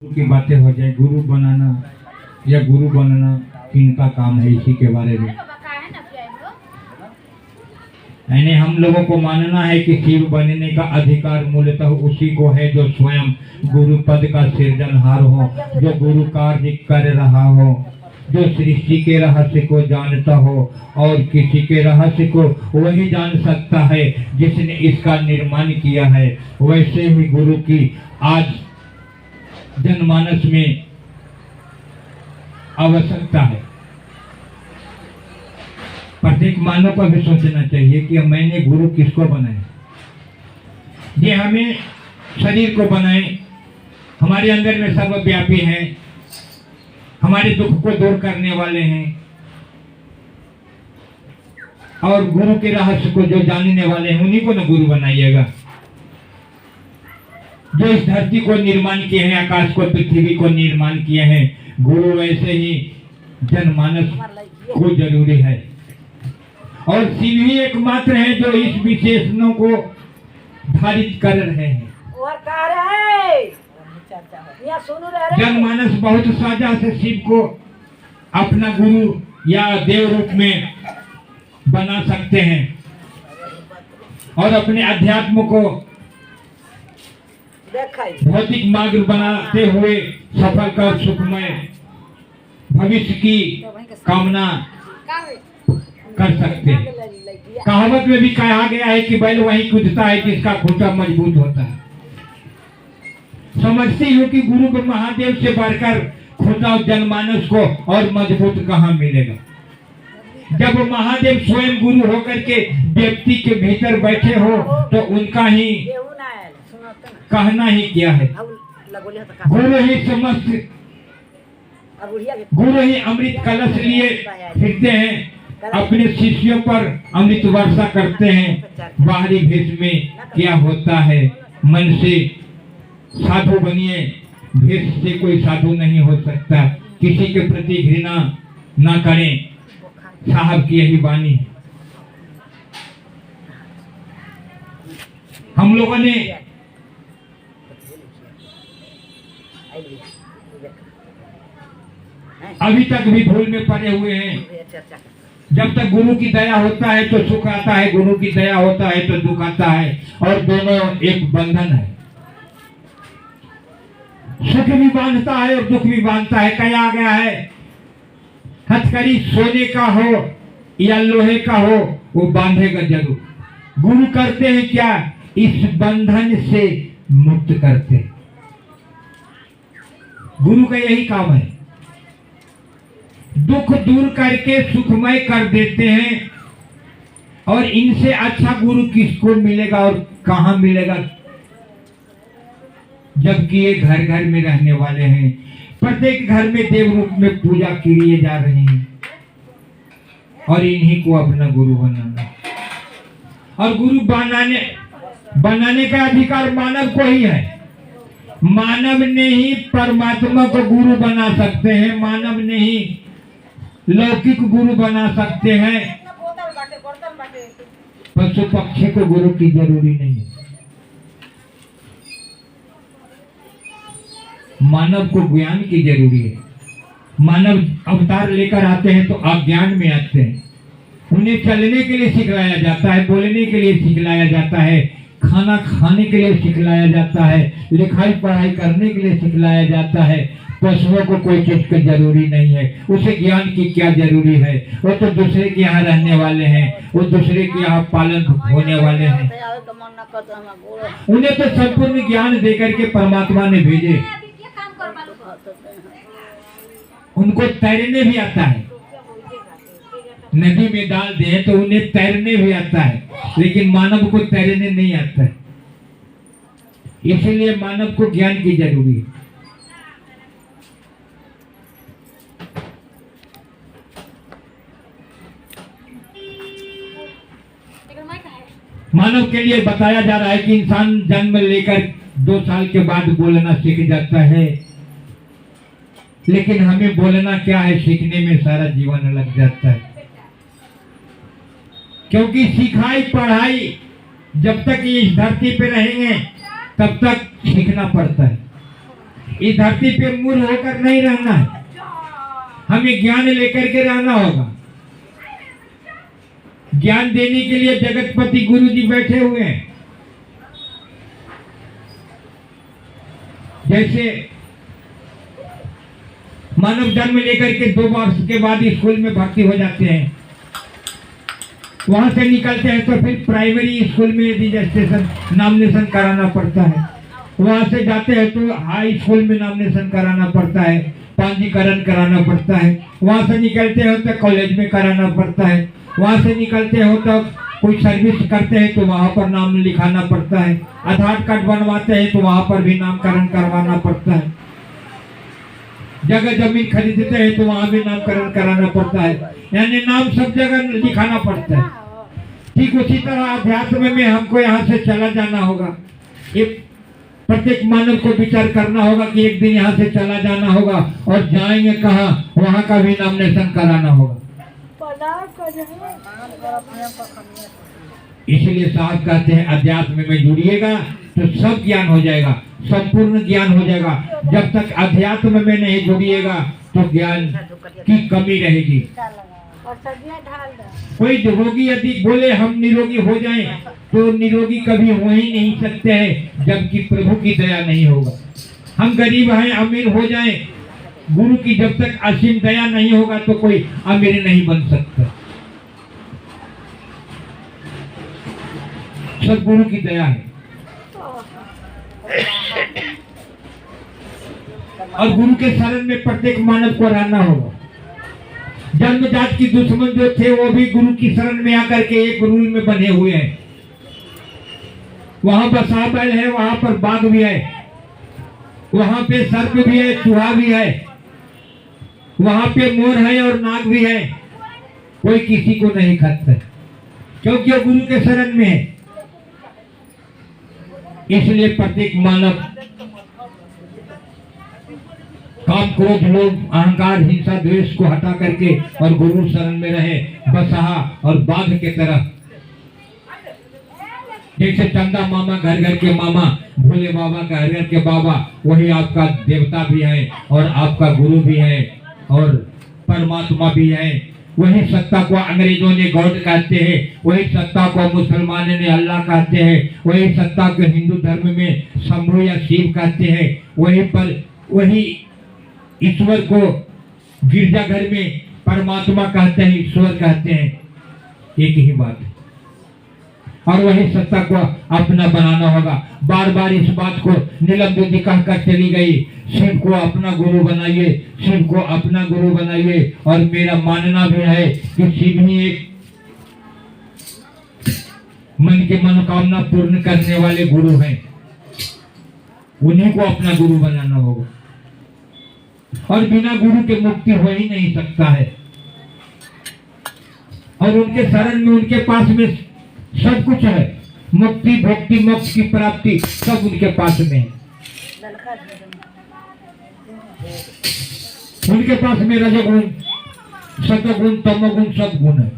की बातें हो जाए, गुरु बनाना या गुरु बनना किनका काम है, इसी के बारे में यानी हम लोगों को मानना है कि शिव बनने का अधिकार मूलतः उसी को है जो स्वयं गुरु पद का सृजनहार हो, जो गुरु कार्य कर रहा हो, जो सृष्टि के रहस्य को जानता हो, और किसी के रहस्य को वही जान सकता है जिसने इसका निर्माण किया है। वैसे ही गुरु की आज जनमानस में आवश्यकता है। प्रत्येक मानव को भी सोचना चाहिए कि मैंने गुरु किसको बनाया। ये हमें शरीर को बनाए, हमारे अंदर में सर्वव्यापी हैं, हमारे दुख को दूर करने वाले हैं, और गुरु के रहस्य को जो जानने वाले हैं उन्हीं को ना गुरु बनाइएगा। जो इस धरती को निर्माण किए हैं, आकाश को, पृथ्वी को निर्माण किए हैं, गुरु वैसे ही जनमानस को जरूरी है। और शिव ही एकमात्र है जो इस विशेषणों को धारित कर रहे हैं। जनमानस बहुत साजा से शिव को अपना गुरु या देव रूप में बना सकते हैं और अपने अध्यात्म को भौतिक मार्ग बनाते हुए सफल कर सुखमय भविष्य की कामना कर सकते हैं। कहावत में भी कहा गया है कि बैल वही कूदता है जिसका खूंटा मजबूत होता है। समझती हूँ कि गुरु को महादेव से बढ़कर खूंटा जनमानस को और मजबूत कहाँ मिलेगा। जब महादेव स्वयं गुरु होकर के व्यक्ति के भीतर बैठे हो तो उनका ही कहना ही क्या है। गुरु ही समस्त, गुरु ही अमृत कलश लिए फिरते हैं, अपने शिष्यों पर अमृत वर्षा करते हैं। बाहरी भेष में क्या होता है, मन से साधु बनिए, भेष से कोई साधु नहीं हो सकता। किसी के प्रति घृणा ना करें, साहब की यही वाणी है। हम लोगों ने अभी तक भी भूल में पड़े हुए हैं। जब तक गुरु की दया होता है तो सुख आता है, गुरु की दया होता है तो दुख आता है, और दोनों एक बंधन है। सुख भी बांधता है और दुख भी बांधता है। कहा गया है हथकड़ी सोने का हो या लोहे का हो, वो बांधेगा जरूर। गुरु करते हैं क्या, इस बंधन से मुक्त करते हैं। गुरु का यही काम है, दुख दूर करके सुखमय कर देते हैं। और इनसे अच्छा गुरु किसको मिलेगा और कहां मिलेगा, जबकि ये घर घर में रहने वाले हैं। प्रत्येक घर में देव रूप में पूजा किए जा रहे हैं, और इन्हीं को अपना गुरु बनाना। और गुरु बनाने का अधिकार मानव को ही है। मानव ने ही परमात्मा को गुरु बना सकते हैं, मानव ने ही लौकिक गुरु बना सकते हैं। पशु पक्षी को गुरु की जरूरी नहीं है। मानव को ज्ञान की जरूरी है। मानव अवतार लेकर आते हैं तो अज्ञान में आते हैं। उन्हें चलने के लिए सिखलाया जाता है, बोलने के लिए सिखलाया जाता है, खाना खाने के लिए सिखलाया जाता है, लिखाई पढ़ाई करने के लिए सिखलाया जाता है। पशुओं को कोई चीज की जरूरी नहीं है, उसे ज्ञान की क्या जरूरी है। वो तो दूसरे के यहाँ रहने वाले हैं, वो दूसरे के यहाँ पालन होने वाले हैं। उन्हें तो संपूर्ण ज्ञान देकर के परमात्मा ने भेजे। उनको तैरने भी आता है, नदी में डाल दे तो उन्हें तैरने भी आता है, लेकिन मानव को तैरने नहीं आता है। इसलिए मानव को ज्ञान की जरूरी है। मानव के लिए बताया जा रहा है कि इंसान जन्म लेकर 2 साल के बाद बोलना सीख जाता है, लेकिन हमें बोलना क्या है, सीखने में सारा जीवन लग जाता है। क्योंकि सिखाई पढ़ाई जब तक ये इस धरती पे रहेंगे तब तक सीखना पड़ता है। इस धरती पे मूर्ख होकर नहीं रहना है, हमें ज्ञान लेकर के रहना होगा। ज्ञान देने के लिए जगतपति गुरु जी बैठे हुए हैं। जैसे मानव जन्म लेकर के 2 वर्ष के बाद स्कूल में भर्ती हो जाते हैं, वहां से निकलते हैं तो फिर प्राइमरी स्कूल में रजिस्ट्रेशन नामिनेशन कराना पड़ता है, वहां से जाते हैं तो हाई स्कूल में नामिनेशन कराना पड़ता है, पंजीकरण कराना पड़ता है, वहां से निकलते हो तो कॉलेज में कराना पड़ता है, वहां से निकलते हो तो कोई सर्विस करते हैं तो वहां पर नाम लिखाना पड़ता है, आधार कार्ड बनवाते हैं तो वहां पर भी नामकरण करवाना पड़ता है, जगह जमीन खरीदते हैं तो वहां भी नामकरण कराना पड़ता है, यानी नाम सब जगह लिखाना पड़ता है। ठीक उसी तरह अध्यात्म में हमको यहाँ से चला जाना होगा। एक प्रत्येक मानव को विचार करना होगा कि एक दिन यहाँ से चला जाना होगा और जाएंगे कहाँ, वहां का भी नामिनेशन कराना होगा। इसलिए साहब कहते हैं अध्यात्म में जुड़िएगा तो सब ज्ञान हो जाएगा, संपूर्ण ज्ञान हो जाएगा। जब तक अध्यात्म में नहीं जुड़िएगा तो ज्ञान की कमी रहेगी। कोई रोगी यदि बोले हम निरोगी हो जाएं, तो निरोगी कभी हो ही नहीं सकते हैं जबकि प्रभु की दया नहीं होगा। हम गरीब हैं अमीर हो जाएं, गुरु की जब तक असीम दया नहीं होगा तो कोई अमीर नहीं बन सकता। सब गुरु की दया है। और गुरु के शरण में प्रत्येक मानव को रहना होगा। जन्मजात की दुश्मन जो थे वो भी गुरु की शरण में आकर के एक रूल में बने हुए हैं। वहां पर सांप है, वहां पर बाघ भी है, वहां पे सर्प भी है, चूहा भी है, वहां पे मोर है और नाग भी है। कोई किसी को नहीं खाता क्योंकि वो गुरु के शरण में है। इसलिए प्रत्येक मानव काम क्रोध लोभ अहंकार हिंसा द्वेष को हटा करके और गुरु शरण में रहे, बसहा और बाघ के तरह। जैसे चंदा मामा घर घर के मामा, भोले बाबा घर घर के बाबा, वही आपका देवता भी है और आपका गुरु भी है और परमात्मा भी है। वही सत्ता को अंग्रेजों ने गॉड कहते हैं, वही सत्ता को मुसलमान ने अल्लाह कहते हैं, वही सत्ता को हिंदू धर्म में शंभु या शिव कहते हैं, वही ईश्वर को गिरजाघर में परमात्मा कहते हैं, ईश्वर कहते हैं, एक ही बात है। और वही सत्ता को अपना बनाना होगा। बार बार इस बात को नीलम दीदी कहकर चली गई, शिव को अपना गुरु बनाइए, शिव को अपना गुरु बनाइए। और मेरा मानना भी है कि शिव ही एक मन की मनोकामना पूर्ण करने वाले गुरु हैं, उन्हीं को अपना गुरु बनाना होगा। और बिना गुरु के मुक्ति हो ही नहीं सकता है। और उनके शरण में, उनके पास में सब कुछ है, मुक्ति भक्ति मोक्ष की प्राप्ति सब उनके पास में है। उनके पास में रजोगुण सतोगुण तमोगुण सब गुण है।